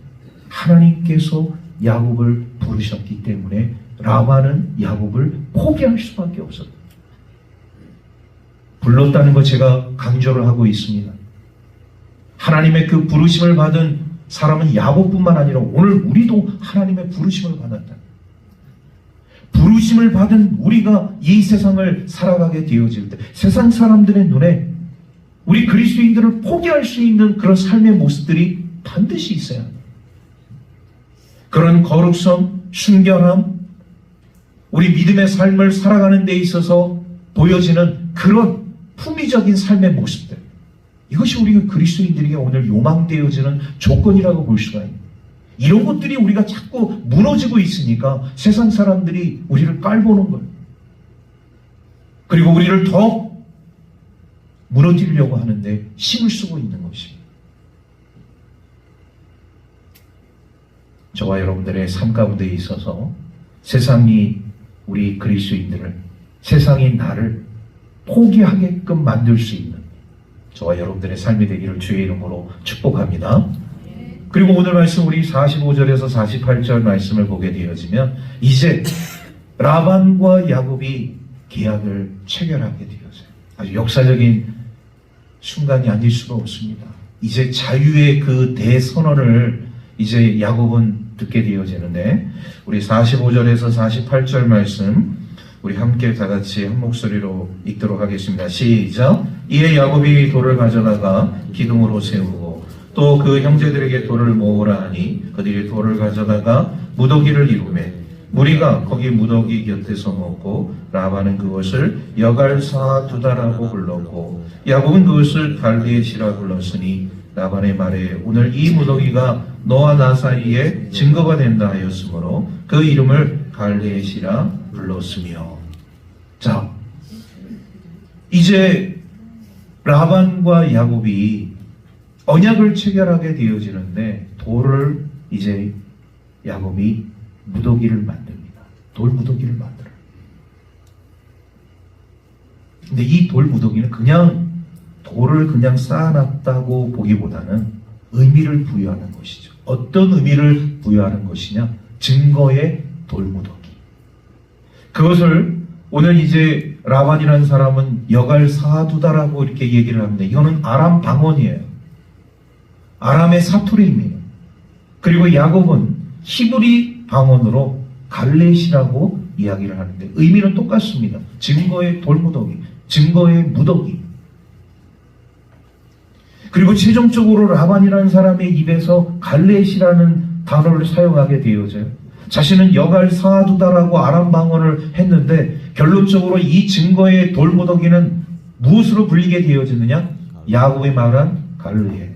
하나님께서 야곱을 부르셨기 때문에 라반은 야곱을 포기할 수밖에 없었다. 불렀다는 것 제가 강조를 하고 있습니다. 하나님의 그 부르심을 받은 사람은 야곱뿐만 아니라 오늘 우리도 하나님의 부르심을 받았다. 부르심을 받은 우리가 이 세상을 살아가게 되어질 때 세상 사람들의 눈에 우리 그리스도인들을 포기할 수 있는 그런 삶의 모습들이 반드시 있어야 합니다. 그런 거룩성, 순결함, 우리 믿음의 삶을 살아가는 데 있어서 보여지는 그런 품위적인 삶의 모습들, 이것이 우리 그리스도인들에게 오늘 요망되어지는 조건이라고 볼 수가 있는, 이런 것들이 우리가 자꾸 무너지고 있으니까 세상 사람들이 우리를 깔보는 거예요. 그리고 우리를 더 무너뜨리려고 하는데 힘을 쓰고 있는 것입니다. 저와 여러분들의 삶 가운데 있어서 세상이 우리 그리스도인들을, 세상이 나를 포기하게끔 만들 수 있는 저와 여러분들의 삶이 되기를 주의 이름으로 축복합니다. 그리고 오늘 말씀 우리 45절에서 48절 말씀을 보게 되어지면 이제 라반과 야곱이 계약을 체결하게 되어져요. 아주 역사적인 순간이 아닐 수가 없습니다. 이제 자유의 그 대선언을 이제 야곱은 듣게 되어지는데, 우리 45절에서 48절 말씀 우리 함께 다 같이 한 목소리로 읽도록 하겠습니다. 시작. 이에 야곱이 돌을 가져다가 기둥으로 세우고 또 그 형제들에게 돌을 모으라 하니 그들이 돌을 가져다가 무더기를 이루매 무리가 거기 무더기 곁에서 먹고 라반은 그것을 여갈사두다라고 불렀고 야곱은 그것을 갈대시라 불렀으니 라반의 말에 오늘 이 무더기가 너와 나 사이에 증거가 된다 하였으므로 그 이름을 갈대시라 불렀으며. 자, 이제 라반과 야곱이 언약을 체결하게 되어지는데 돌을 이제 야곱이 무더기를 만듭니다. 돌 무더기를 만들어요. 근데 이 돌 무더기는 그냥 돌을 그냥 쌓아놨다고 보기보다는 의미를 부여하는 것이죠. 어떤 의미를 부여하는 것이냐? 증거의 돌 무더기. 그것을 오늘 이제 라반이라는 사람은 여갈사두다라고 이렇게 얘기를 합니다. 이거는 아람 방언이에요. 아람의 사투리입니다. 그리고 야곱은 히브리 방언으로 갈렛이라고 이야기를 하는데 의미는 똑같습니다. 증거의 돌무더기, 증거의 무더기. 그리고 최종적으로 라반이라는 사람의 입에서 갈렛이라는 단어를 사용하게 되어져요. 자신은 여갈사두다라고 아람 방언을 했는데 결론적으로 이 증거의 돌무더기는 무엇으로 불리게 되어지느냐? 야곱이 말한 갈렛.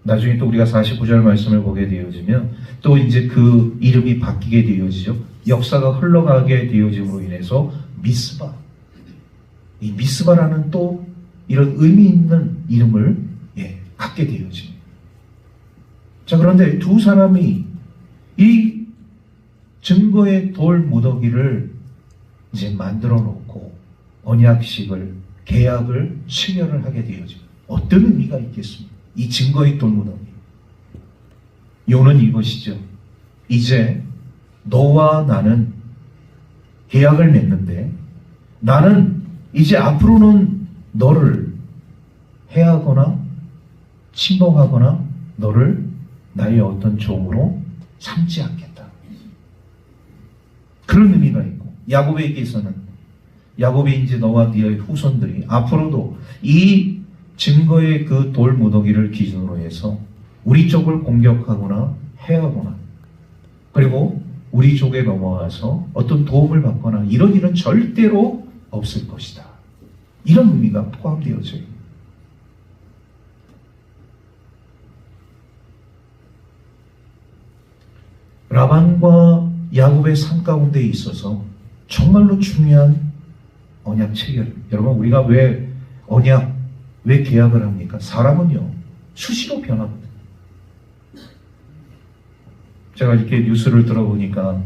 나중에 또 우리가 49절 말씀을 보게 되어지면 또 이제 그 이름이 바뀌게 되어지죠. 역사가 흘러가게 되어짐으로 인해서 미스바. 이 미스바라는 또 이런 의미 있는 이름을 갖게 되어집니다. 자, 그런데 두 사람이 이 증거의 돌 무더기를 이제 만들어 놓고 언약식을, 계약을 체결을 하게 되어집니다. 어떤 의미가 있겠습니까? 이 증거의 돌 무더기. 요는 이것이죠. 이제 너와 나는 계약을 맺는데 나는 이제 앞으로는 너를 해하거나 침범하거나 너를 나의 어떤 종으로 삼지 않겠다. 그런 의미가 있고, 야곱에게서는 야곱이 이제 너와 네의 후손들이 앞으로도 이 증거의 그 돌 무더기를 기준으로 해서 우리 쪽을 공격하거나 해하거나 그리고 우리 쪽에 넘어와서 어떤 도움을 받거나 이런 일은 절대로 없을 것이다. 이런 의미가 포함되어져 있습니다. 라반과 야곱의 삶 가운데 있어서 정말로 중요한 언약 체결. 여러분, 우리가 왜 언약, 왜 계약을 합니까? 사람은요, 수시로 변하거든요. 제가 이렇게 뉴스를 들어보니까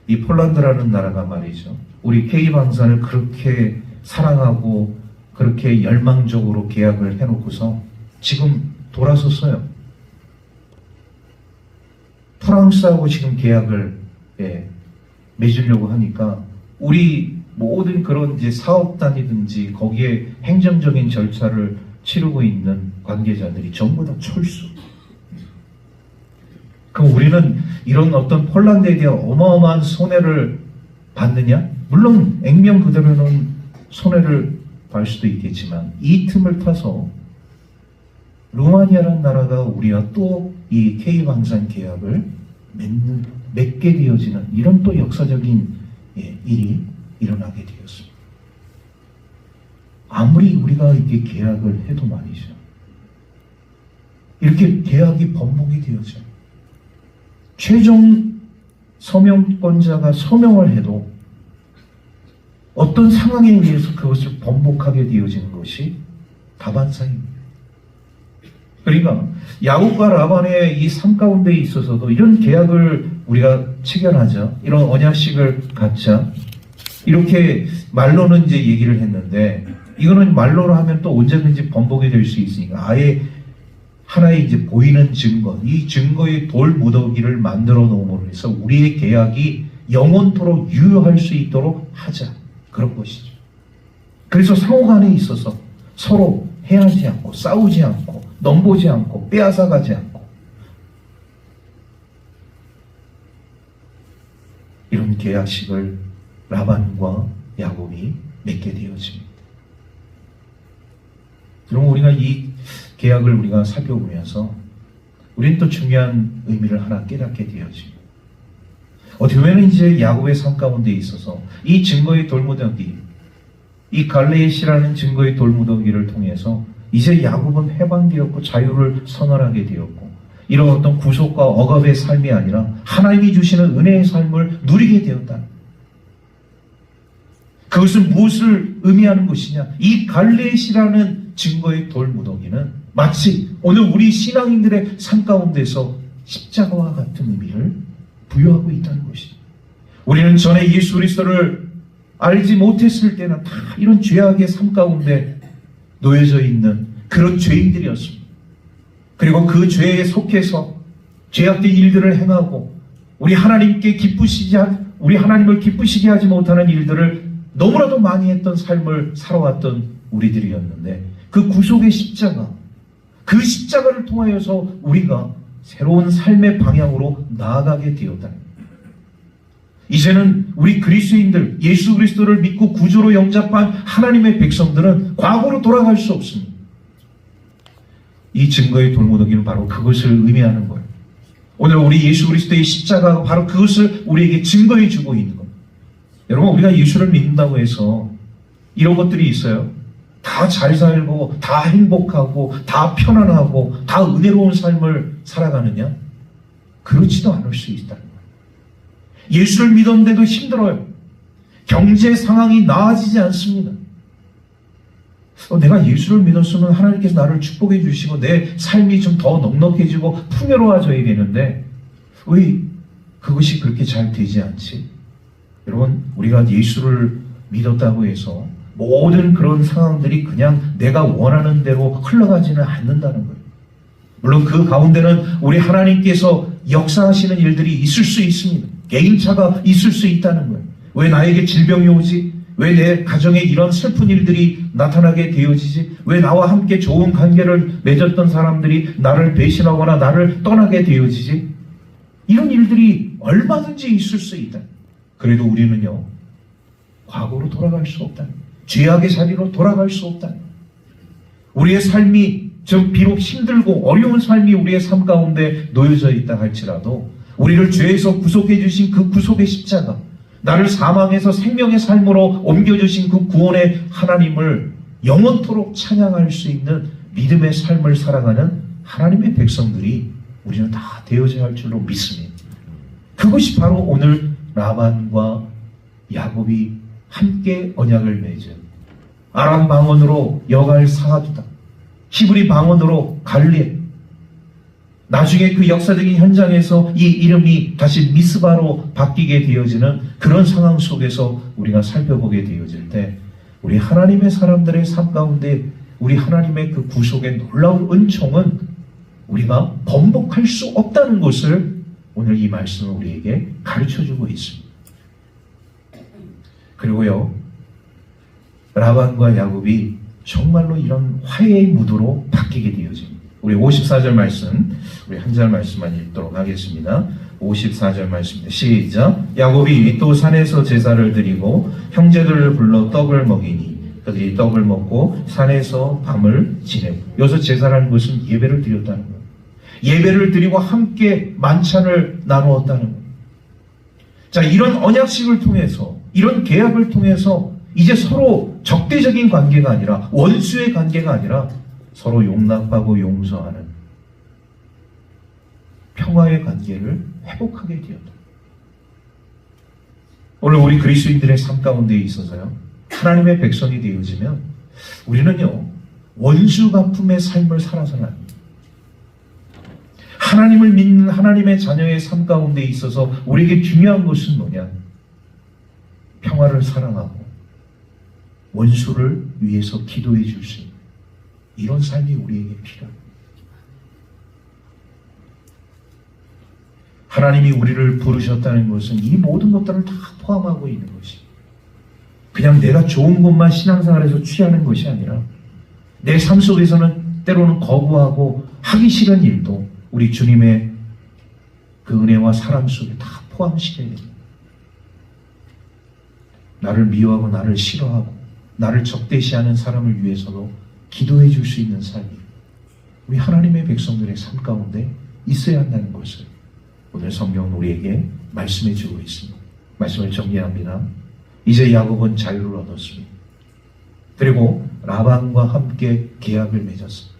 이 폴란드라는 나라가 말이죠. 우리 K방산을 그렇게 사랑하고 그렇게 열망적으로 계약을 해놓고서 지금 돌아섰어요. 프랑스하고 지금 계약을 맺으려고 하니까 우리 모든 그런 이제 사업단이든지 거기에 행정적인 절차를 치르고 있는 관계자들이 전부 다 철수. 그럼 우리는 이런 어떤 폴란드에 대한 어마어마한 손해를 받느냐? 물론 액면 그대로는 손해를 볼 수도 있겠지만 이 틈을 타서 루마니아라는 나라가 우리와 또 이 K방산 계약을 맺게 되어지는 이런 또 역사적인 일이 일어나게 되었습니다. 아무리 우리가 이렇게 계약을 해도 말이죠. 이렇게 계약이 번복이 되어져요. 최종 서명권자가 서명을 해도 어떤 상황에 의해서 그것을 번복하게 되어지는 것이 다반사입니다. 그러니까 야곱과 라반의 이 삶 가운데 있어서도 이런 계약을 우리가 체결하자, 이런 언약식을 갖자, 이렇게 말로는 이제 얘기를 했는데, 이거는 말로로 하면 또 언제든지 번복이 될 수 있으니까 아예 하나의 이제 보이는 증거, 이 증거의 돌 무더기를 만들어 놓음으로 해서 우리의 계약이 영원토록 유효할 수 있도록 하자, 그런 것이죠. 그래서 상호간에 있어서 서로 해하지 않고 싸우지 않고 넘보지 않고 빼앗아가지 않고 이런 계약식을 라반과 야곱이 맺게 되어집니다. 그럼 우리가 이 계약을 우리가 살펴보면서 우리는 또 중요한 의미를 하나 깨닫게 되어집니다. 어떻게 보면 이제 야곱의 삶 가운데 있어서 이 증거의 돌무더기, 이 갈레앗이라는 증거의 돌무더기를 통해서 이제 야곱은 해방되었고 자유를 선언하게 되었고, 이런 어떤 구속과 억압의 삶이 아니라 하나님이 주시는 은혜의 삶을 누리게 되었다. 그것은 무엇을 의미하는 것이냐? 이 갈레앗이라는 증거의 돌무더기는 마치 오늘 우리 신앙인들의 삶 가운데서 십자가와 같은 의미를 부여하고 있다는 것이죠. 우리는 전에 예수 그리스도를 알지 못했을 때는 다 이런 죄악의 삶 가운데 놓여져 있는 그런 죄인들이었습니다. 그리고 그 죄에 속해서 죄악된 일들을 행하고 우리 하나님을 기쁘시게 하지 못하는 일들을 너무나도 많이 했던 삶을 살아왔던 우리들이었는데, 그 구속의 십자가, 그 십자가를 통하여서 우리가 새로운 삶의 방향으로 나아가게 되었다. 이제는 우리 그리스도인들, 예수 그리스도를 믿고 구주로 영접한 하나님의 백성들은 과거로 돌아갈 수 없습니다. 이 증거의 돌무더기는 바로 그것을 의미하는 거예요. 오늘 우리 예수 그리스도의 십자가가 바로 그것을 우리에게 증거해 주고 있는 겁니다. 여러분, 우리가 예수를 믿는다고 해서 이런 것들이 있어요. 다 잘 살고 다 행복하고 다 편안하고 다 은혜로운 삶을 살아가느냐? 그렇지도 않을 수 있다는 거예요. 예수를 믿었는데도 힘들어요. 경제 상황이 나아지지 않습니다. 내가 예수를 믿었으면 하나님께서 나를 축복해 주시고 내 삶이 좀 더 넉넉해지고 풍요로워져야 되는데 왜 그것이 그렇게 잘 되지 않지? 여러분, 우리가 예수를 믿었다고 해서 모든 그런 상황들이 그냥 내가 원하는 대로 흘러가지는 않는다는 거예요. 물론 그 가운데는 우리 하나님께서 역사하시는 일들이 있을 수 있습니다. 개인차가 있을 수 있다는 거예요. 왜 나에게 질병이 오지? 왜 내 가정에 이런 슬픈 일들이 나타나게 되어지지? 왜 나와 함께 좋은 관계를 맺었던 사람들이 나를 배신하거나 나를 떠나게 되어지지? 이런 일들이 얼마든지 있을 수 있다. 그래도 우리는요, 과거로 돌아갈 수 없다. 죄악의 자리로 돌아갈 수 없다. 우리의 삶이 좀 비록 힘들고 어려운 삶이 우리의 삶 가운데 놓여져 있다 할지라도 우리를 죄에서 구속해 주신 그 구속의 십자가, 나를 사망에서 생명의 삶으로 옮겨주신 그 구원의 하나님을 영원토록 찬양할 수 있는 믿음의 삶을 살아가는 하나님의 백성들이 우리는 다 되어져야 할 줄로 믿습니다. 그것이 바로 오늘 라반과 야곱이 함께 언약을 맺은 아람 방언으로 여갈 사하두다, 히브리 방언으로 갈렙, 나중에 그 역사적인 현장에서 이 이름이 다시 미스바로 바뀌게 되어지는 그런 상황 속에서 우리가 살펴보게 되어질 때 우리 하나님의 사람들의 삶 가운데 우리 하나님의 그 구속의 놀라운 은총은 우리가 번복할 수 없다는 것을 오늘 이 말씀은 우리에게 가르쳐주고 있습니다. 그리고요, 라반과 야곱이 정말로 이런 화해의 무도로 바뀌게 되어집니다. 우리 54절 말씀, 우리 한 절 말씀만 읽도록 하겠습니다. 54절 말씀입니다. 시작. 야곱이 또 산에서 제사를 드리고 형제들을 불러 떡을 먹이니 그들이 떡을 먹고 산에서 밤을 지내고, 여기서 제사라는 것은 예배를 드렸다는 거예요. 예배를 드리고 함께 만찬을 나누었다는 거예요. 자, 이런 언약식을 통해서, 이런 계약을 통해서 이제 서로 적대적인 관계가 아니라, 원수의 관계가 아니라 서로 용납하고 용서하는 평화의 관계를 회복하게 되었다. 오늘 우리 그리스도인들의 삶 가운데 있어서요, 하나님의 백성이 되어지면 우리는요, 원수 갚음의 삶을 살아서는 안 됩니다. 하나님을 믿는 하나님의 자녀의 삶 가운데 있어서 우리에게 중요한 것은 뭐냐? 평화를 사랑하고 원수를 위해서 기도해 줄 수 있는 이런 삶이 우리에게 필요합니다. 하나님이 우리를 부르셨다는 것은 이 모든 것들을 다 포함하고 있는 것이, 그냥 내가 좋은 것만 신앙생활에서 취하는 것이 아니라 내 삶 속에서는 때로는 거부하고 하기 싫은 일도 우리 주님의 그 은혜와 사랑 속에 다 포함시켜야 됩니다. 나를 미워하고 나를 싫어하고 나를 적대시하는 사람을 위해서도 기도해 줄 수 있는 삶이 우리 하나님의 백성들의 삶 가운데 있어야 한다는 것을 오늘 성경은 우리에게 말씀해 주고 있습니다. 말씀을 정리합니다. 이제 야곱은 자유를 얻었습니다. 그리고 라반과 함께 계약을 맺었습니다.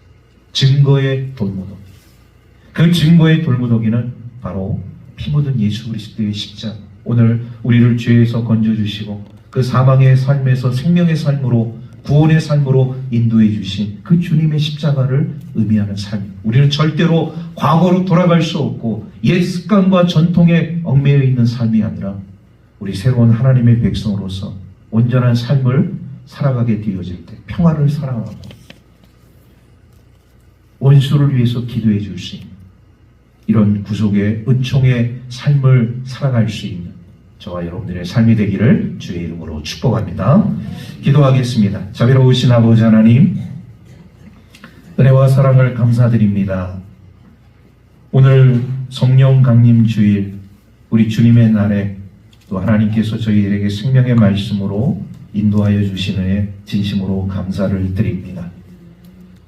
증거의 돌무더기. 그 증거의 돌무더기는 바로 피 묻은 예수 그리스도의 십자가. 오늘 우리를 죄에서 건져주시고 그 사망의 삶에서 생명의 삶으로, 구원의 삶으로 인도해 주신 그 주님의 십자가를 의미하는 삶입니다. 우리는 절대로 과거로 돌아갈 수 없고 옛 습관과 전통에 얽매여 있는 삶이 아니라 우리 새로운 하나님의 백성으로서 온전한 삶을 살아가게 되어질 때 평화를 사랑하고 원수를 위해서 기도해 줄 수 있는 이런 구속의 은총의 삶을 살아갈 수 있는 저와 여러분들의 삶이 되기를 주의 이름으로 축복합니다. 기도하겠습니다. 자비로우신 아버지 하나님, 은혜와 사랑을 감사드립니다. 오늘 성령 강림 주일, 우리 주님의 날에 또 하나님께서 저희들에게 생명의 말씀으로 인도하여 주시는 진심으로 감사를 드립니다.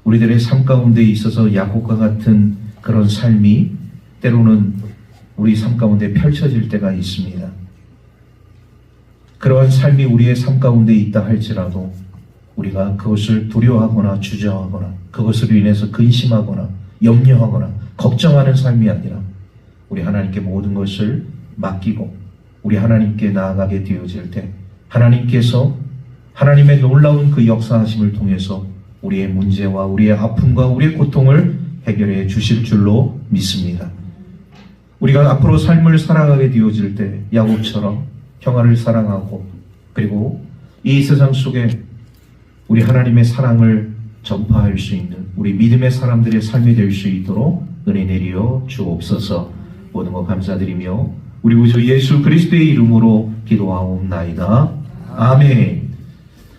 우리들의 삶 가운데 있어서 야곱과 같은 그런 삶이 때로는 우리 삶 가운데 펼쳐질 때가 있습니다. 그러한 삶이 우리의 삶 가운데 있다 할지라도 우리가 그것을 두려워하거나 주저하거나 그것으로 인해서 근심하거나 염려하거나 걱정하는 삶이 아니라 우리 하나님께 모든 것을 맡기고 우리 하나님께 나아가게 되어질 때 하나님께서 하나님의 놀라운 그 역사하심을 통해서 우리의 문제와 우리의 아픔과 우리의 고통을 해결해 주실 줄로 믿습니다. 우리가 앞으로 삶을 살아가게 되어질 때 야곱처럼 평화를 사랑하고 그리고 이 세상 속에 우리 하나님의 사랑을 전파할 수 있는 우리 믿음의 사람들의 삶이 될 수 있도록 은혜 내리어 주옵소서. 모든 것 감사드리며 우리 구주 예수 그리스도의 이름으로 기도하옵나이다. 아멘.